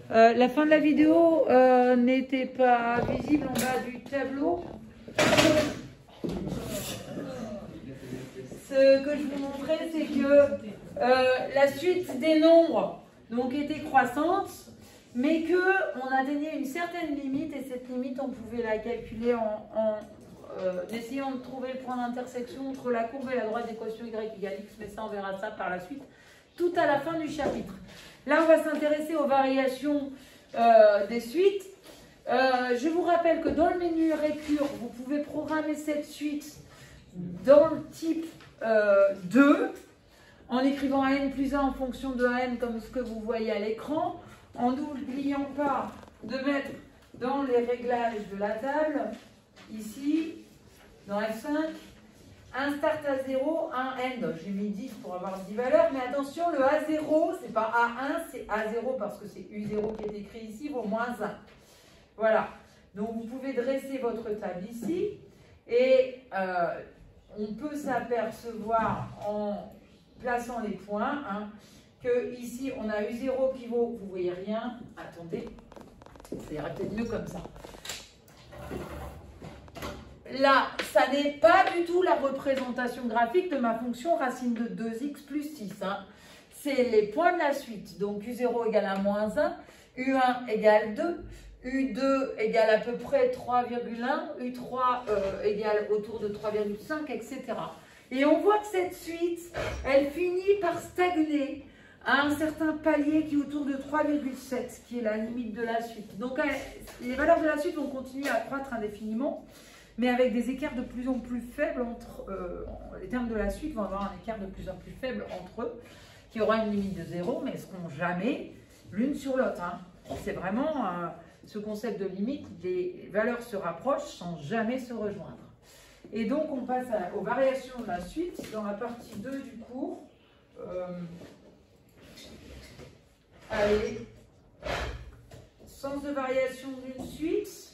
La fin de la vidéo n'était pas visible en bas du tableau. Ce que je vous montrais, c'est que la suite des nombres donc, était croissante, mais qu'on atteignait une certaine limite, et cette limite, on pouvait la calculer en essayant de trouver le point d'intersection entre la courbe et la droite d'équation y égale x, mais ça, on verra ça par la suite, tout à la fin du chapitre. Là, on va s'intéresser aux variations des suites. Je vous rappelle que dans le menu récurre, vous pouvez programmer cette suite dans le type 2, en écrivant n plus 1 en fonction de n, comme ce que vous voyez à l'écran, en n'oubliant pas de mettre dans les réglages de la table, ici, dans F5, un start à 0, un end. J'ai mis 10 pour avoir 10 valeurs, mais attention, le A0, c'est pas A1, c'est A0 parce que c'est U0 qui est écrit ici, vaut moins 1. Voilà. Donc, vous pouvez dresser votre table ici et on peut s'apercevoir en plaçant les points que ici, on a U0 qui vaut, vous voyez rien, attendez, ça ira peut-être mieux comme ça. Là, ça n'est pas du tout la représentation graphique de ma fonction racine de 2x plus 6. C'est les points de la suite. Donc, U0 égale à moins 1, U1 égale 2, U2 égale à peu près 3,1, U3 égale autour de 3,5, etc. Et on voit que cette suite, elle finit par stagner à un certain palier qui est autour de 3,7, qui est la limite de la suite. Donc, les valeurs de la suite vont continuer à croître indéfiniment, mais avec des écarts de plus en plus faibles entre les termes de la suite vont avoir un écart de plus en plus faible entre eux, qui aura une limite de 0, mais elles ne seront jamais l'une sur l'autre. C'est vraiment ce concept de limite, les valeurs se rapprochent sans jamais se rejoindre. Et donc, on passe aux variations de la suite dans la partie 2 du cours. Allez, sens de variation d'une suite.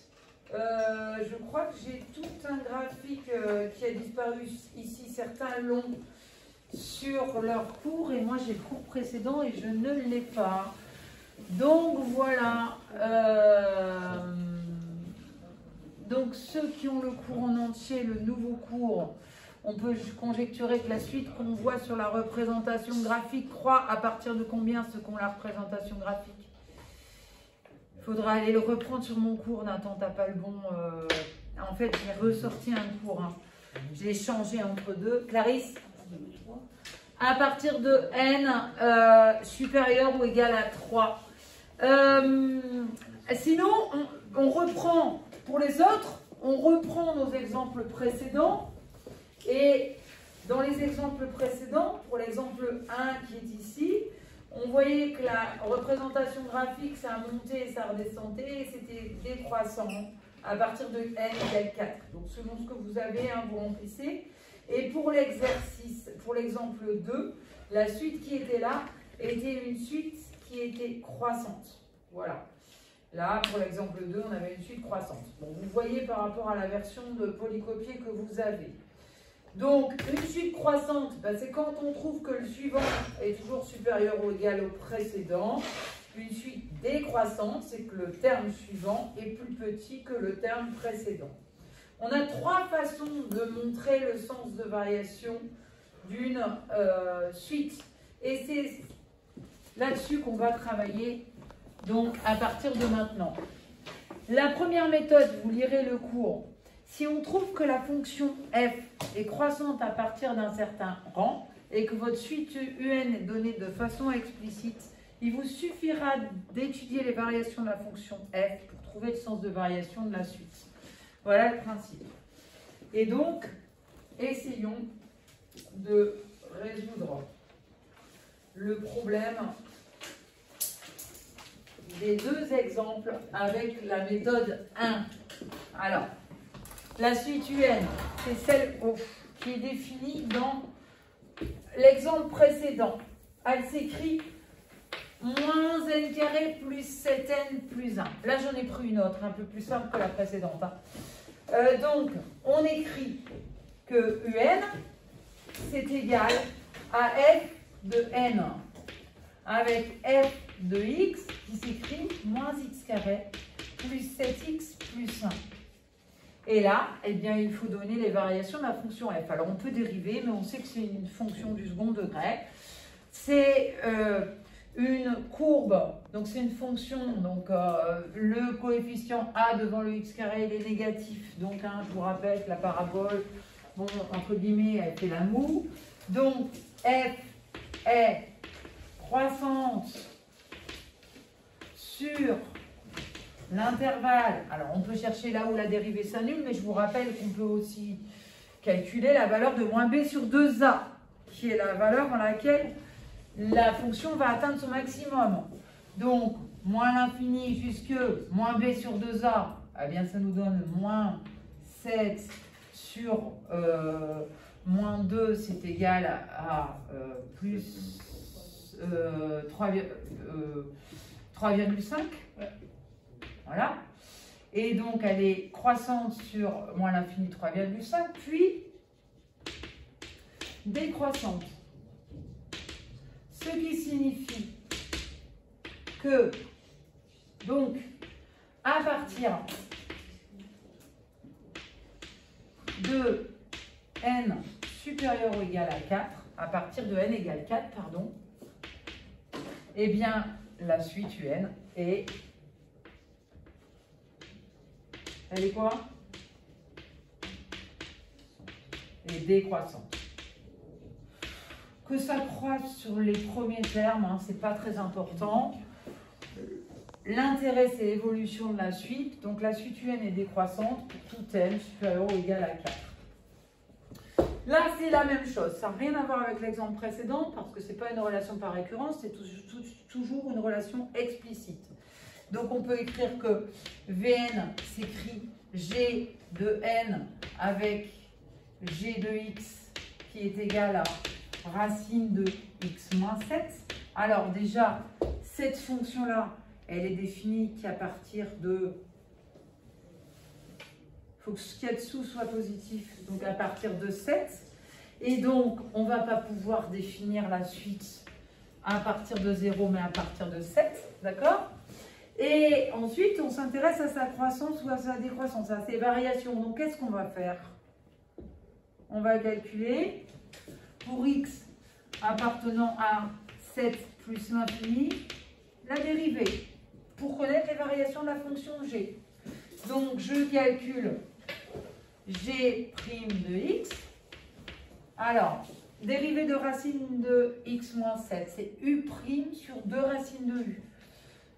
Je crois que j'ai tout un graphique qui a disparu ici. Certains l'ont sur leur cours et moi j'ai le cours précédent et je ne l'ai pas. Donc voilà. Donc ceux qui ont le cours en entier, le nouveau cours, on peut conjecturer que la suite qu'on voit sur la représentation graphique croît à partir de combien ceux qui ont la représentation graphique? Il faudra aller le reprendre sur mon cours. Nathan, t'as pas le bon. En fait, j'ai ressorti un cours. J'ai changé entre deux. Clarisse? À partir de n supérieur ou égal à 3. Sinon, on reprend, pour les autres, on reprend nos exemples précédents. Et dans les exemples précédents, pour l'exemple 1 qui est ici, on voyait que la représentation graphique, ça montait et ça redescendait, et c'était décroissant à partir de n égale 4. Donc, selon ce que vous avez, vous remplissez. Et pour l'exercice, pour l'exemple 2, la suite qui était là était une suite qui était croissante. Voilà. Là, pour l'exemple 2, on avait une suite croissante. Bon, vous voyez par rapport à la version de polycopier que vous avez. Donc, une suite croissante, c'est quand on trouve que le suivant est toujours supérieur ou égal au précédent. Une suite décroissante, c'est que le terme suivant est plus petit que le terme précédent. On a trois façons de montrer le sens de variation d'une suite. Et c'est là-dessus qu'on va travailler donc, à partir de maintenant. La première méthode, vous lirez le cours. Si on trouve que la fonction f est croissante à partir d'un certain rang et que votre suite un est donnée de façon explicite, il vous suffira d'étudier les variations de la fonction f pour trouver le sens de variation de la suite. Voilà le principe. Et donc, essayons de résoudre le problème des deux exemples avec la méthode 1. Alors, la suite un, c'est celle qui est définie dans l'exemple précédent. Elle s'écrit moins n carré plus 7n plus 1. Là, j'en ai pris une autre, un peu plus simple que la précédente. Donc, on écrit que un, c'est égal à f de n, avec f de x qui s'écrit moins x carré plus 7x plus 1. Et là, eh bien, il faut donner les variations de la fonction f. Alors, on peut dériver, mais on sait que c'est une fonction du second degré. C'est une courbe, donc c'est une fonction, donc le coefficient a devant le x carré, il est négatif. Donc, hein, je vous rappelle que la parabole, bon, entre guillemets, elle fait la moue. Donc, f est croissante sur l'intervalle. Alors, on peut chercher là où la dérivée s'annule, mais je vous rappelle qu'on peut aussi calculer la valeur de moins b sur 2a, qui est la valeur dans laquelle la fonction va atteindre son maximum. Donc, moins l'infini jusque moins b sur 2a, eh bien, ça nous donne moins 7 sur moins 2, c'est égal à plus 3,5. Voilà. Et donc, elle est croissante sur moins l'infini 3,5, puis décroissante. Ce qui signifie que, donc, à partir de n supérieur ou égal à 4, à partir de n égale 4, pardon, eh bien, la suite un est... Elle est quoi? Elle est décroissante. Que ça croisse sur les premiers termes, hein, c'est pas très important. L'intérêt, c'est l'évolution de la suite. Donc, la suite un est décroissante pour tout n supérieur ou égal à 4. Là, c'est la même chose. Ça n'a rien à voir avec l'exemple précédent parce que ce n'est pas une relation par récurrence, c'est toujours une relation explicite. Donc, on peut écrire que Vn s'écrit G de n avec G de x qui est égal à racine de x moins 7. Alors, déjà, cette fonction-là, elle est définie qu'à partir de... Il faut que ce qu'il y a dessous soit positif, donc à partir de 7. Et donc, on ne va pas pouvoir définir la suite à partir de 0, mais à partir de 7. D'accord? Et ensuite, on s'intéresse à sa croissance ou à sa décroissance, à ses variations. Donc, qu'est-ce qu'on va faire? On va calculer pour x appartenant à 7 plus l'infini, la dérivée, pour connaître les variations de la fonction g. Donc, je calcule g' de x. Alors, dérivée de racine de x moins 7, c'est u' sur 2 racines de u.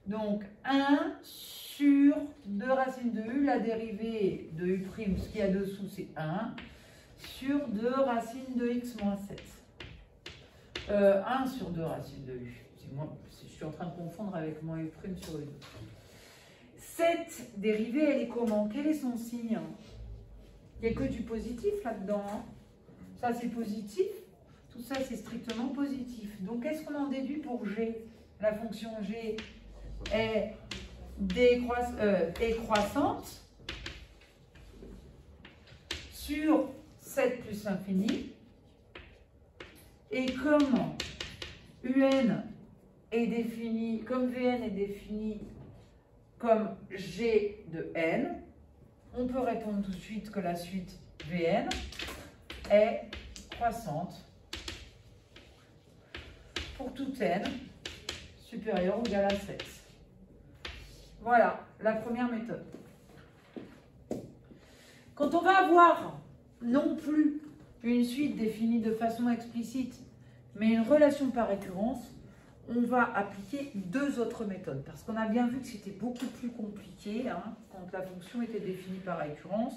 Donc, 1 sur 2 racines de u, la dérivée de u', ce qu'il y a dessous, c'est 1, sur 2 racines de x moins 7. 1 sur 2 racines de u. Je suis en train de confondre avec moins u' sur u. Cette dérivée, elle est comment? Quel est son signe? Il n'y a que du positif là-dedans. Hein. Ça, c'est positif. Tout ça, c'est strictement positif. Donc, qu'est-ce qu'on en déduit pour g? La fonction g est croissante sur 7 plus l'infini. Et comme un est défini, comme Vn est défini comme g de n, on peut répondre tout de suite que la suite Vn est croissante pour tout n supérieur ou égal à 7. Voilà la première méthode. Quand on va avoir non plus une suite définie de façon explicite, mais une relation par récurrence, on va appliquer deux autres méthodes. Parce qu'on a bien vu que c'était beaucoup plus compliqué hein, quand la fonction était définie par récurrence.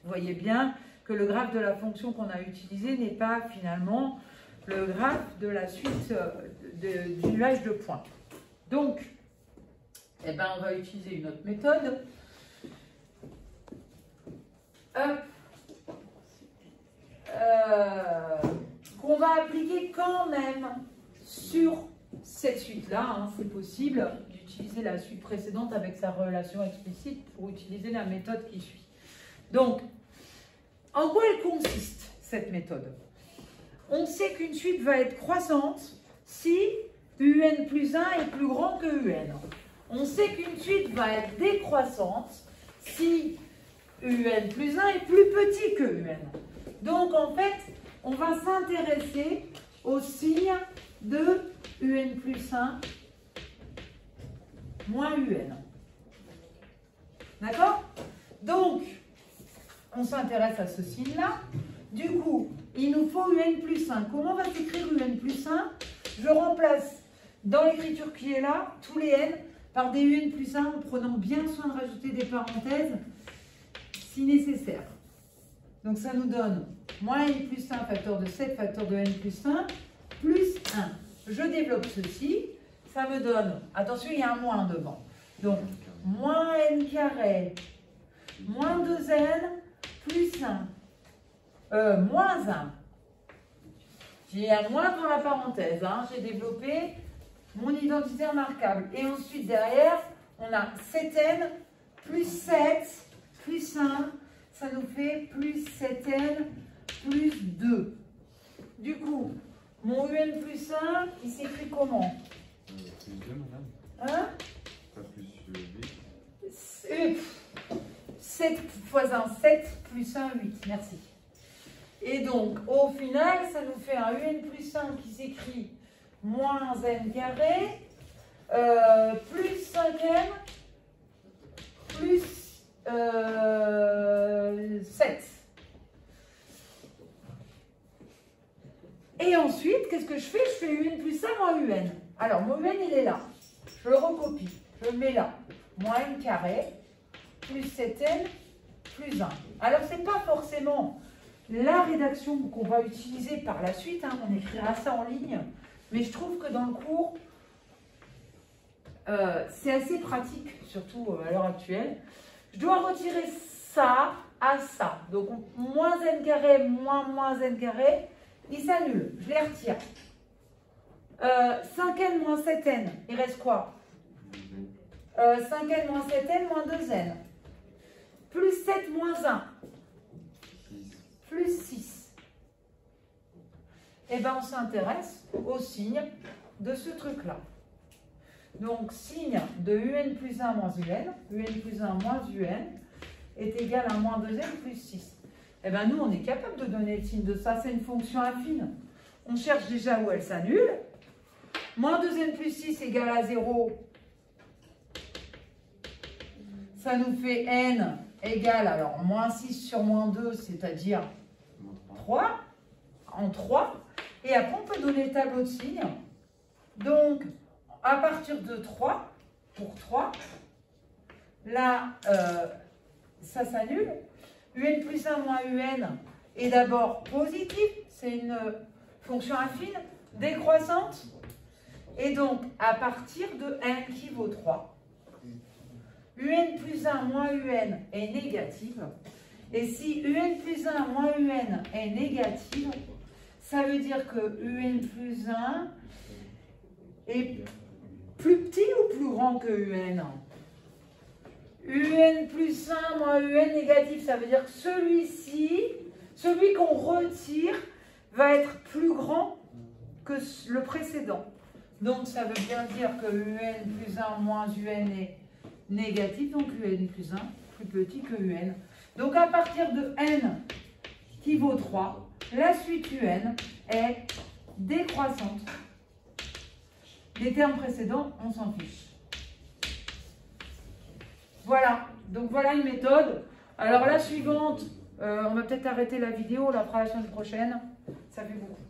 Vous voyez bien que le graphe de la fonction qu'on a utilisé n'est pas finalement le graphe de la suite du nuage de points. Donc, eh ben, on va utiliser une autre méthode. Qu'on va appliquer quand même sur cette suite-là. Hein, c'est possible d'utiliser la suite précédente avec sa relation explicite pour utiliser la méthode qui suit. Donc, en quoi elle consiste, cette méthode? On sait qu'une suite va être croissante si un plus 1 est plus grand que un. On sait qu'une suite va être décroissante si UN plus 1 est plus petit que UN. Donc en fait, on va s'intéresser au signe de UN plus 1 moins UN. D'accord? Donc, on s'intéresse à ce signe-là. Du coup, il nous faut UN plus 1. Comment va s'écrire UN plus 1? Je remplace dans l'écriture qui est là tous les n par des UN plus 1 en prenant bien soin de rajouter des parenthèses si nécessaire. Donc ça nous donne moins n plus 1 facteur de 7 facteur de n plus 1 plus 1. Je développe ceci. Ça me donne, attention, il y a un moins devant. Donc, moins n carré moins 2n plus 1. Moins 1. J'ai un moins dans la parenthèse. Hein. J'ai développé mon identité remarquable. Et ensuite, derrière, on a 7n plus 7 plus 1. Ça nous fait plus 7n plus 2. Du coup, mon UN plus 1, il s'écrit comment? Plus 2, madame. Hein? Pas plus 8. 7 fois 1, 7 plus 1, 8. Merci. Et donc, au final, ça nous fait un UN plus 1 qui s'écrit moins n carré, plus 5n, plus 7. Et ensuite, qu'est-ce que je fais? Je fais UN plus 1 moins UN. Alors, mon UN, il est là. Je le recopie. Je le mets là. Moins n carré, plus 7n, plus 1. Alors, ce n'est pas forcément la rédaction qu'on va utiliser par la suite. Hein. On écrira ça en ligne. Mais je trouve que dans le cours, c'est assez pratique, surtout à l'heure actuelle. Je dois retirer ça à ça. Donc, moins n carré moins n carré, ils s'annulent. Je les retire. 5n moins 7n, il reste quoi? 5n moins 7n moins 2n. Plus 7 moins 1. Plus 6. Et bien, on s'intéresse au signe de ce truc-là. Donc, signe de UN plus 1 moins UN plus 1 moins UN est égal à moins 2n plus 6. Et bien, nous, on est capable de donner le signe de ça. C'est une fonction affine. On cherche déjà où elle s'annule. Moins 2n plus 6 égale à 0. Ça nous fait n égale, alors, moins 6 sur moins 2, c'est-à-dire 3, en 3. Et après, on peut donner le tableau de signes. Donc, à partir de 3, pour 3, là, ça s'annule. UN plus 1 moins UN est d'abord positif. C'est une fonction affine, décroissante. Et donc, à partir de n qui vaut 3, UN plus 1 moins UN est négative. Et si UN plus 1 moins UN est négative, ça veut dire que UN plus 1 est plus petit ou plus grand que UN? UN plus 1 moins UN négatif, ça veut dire que celui-ci, celui qu'on retire, va être plus grand que le précédent. Donc ça veut bien dire que UN plus 1 moins UN est négatif, donc UN plus 1 plus petit que UN. Donc à partir de n qui vaut 3, la suite UN est décroissante. Les termes précédents, on s'en fiche. Voilà, donc voilà une méthode. Alors la suivante, on va peut-être arrêter la vidéo, on la fera la semaine prochaine. Ça fait beaucoup.